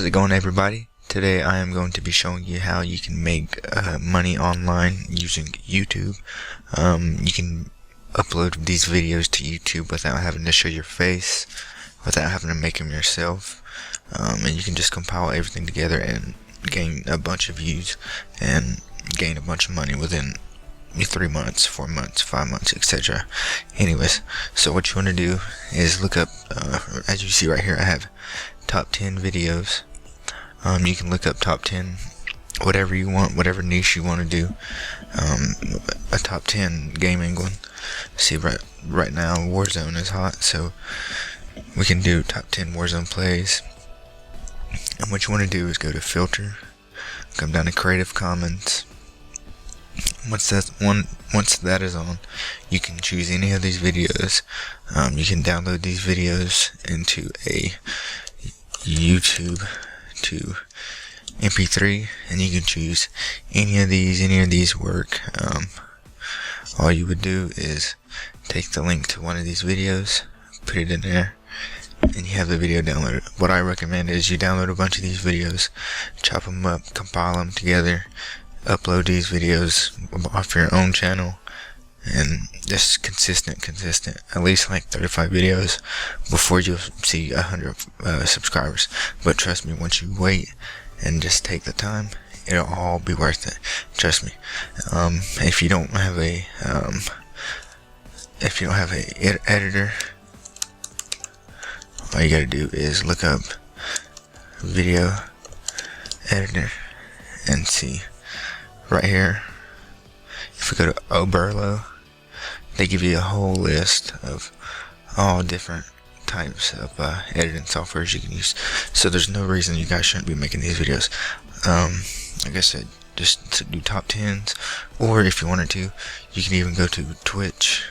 How's it going, everybody? Today I am going to be showing you how you can make money online using YouTube. You can upload these videos to YouTube without having to show your face, without having to make them yourself, and you can just compile everything together and gain a bunch of views and gain a bunch of money within 3 months, 4 months, 5 months, etc. Anyways, so what you want to do is look up, as you see right here, I have top 10 videos. You can look up top 10, whatever you want, whatever niche you want to do. A top 10 gaming one. See, right now Warzone is hot, so we can do top 10 Warzone plays. And what you want to do is go to filter, come down to Creative Commons. Once that is on, you can choose any of these videos. You can download these videos into a YouTube to MP3, and you can choose any of these work. All you would do is take the link to one of these videos, put it in there, and you have the video downloaded. What I recommend is you download a bunch of these videos, chop them up, compile them together, upload these videos off your own channel, and just consistent, at least like 35 videos before you see 100 subscribers. But trust me, once you wait and just take the time, it'll all be worth it. Trust me. If you don't have a editor, all you gotta do is look up video editor and see right here. If we go to Oberlo, they give you a whole list of all different types of editing softwares you can use. So there's no reason you guys shouldn't be making these videos. Like I said, just to do top 10s, or if you wanted to, you can even go to Twitch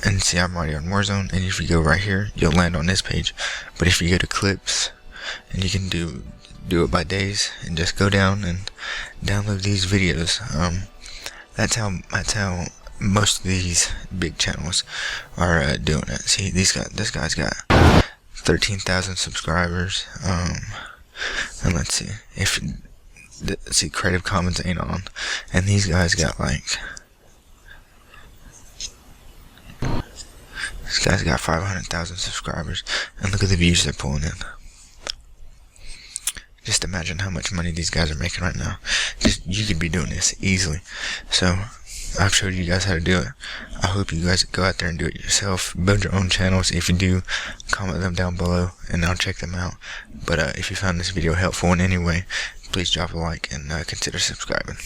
and see I'm already on Warzone. And if you go right here, you'll land on this page. But if you go to clips, and you can do it by days, and just go down and download these videos. That's how most of these big channels are doing it. See, this guy's got 13,000 subscribers. And let's see, Creative Commons ain't on, and these guys got like, this guy's got 500,000 subscribers, and look at the views they're pulling in. Just imagine how much money these guys are making right now. You could be doing this easily. So I've showed you guys how to do it. I hope you guys go out there and do it yourself. Build your own channels. If you do, comment them down below and I'll check them out. But if you found this video helpful in any way, please drop a like and consider subscribing.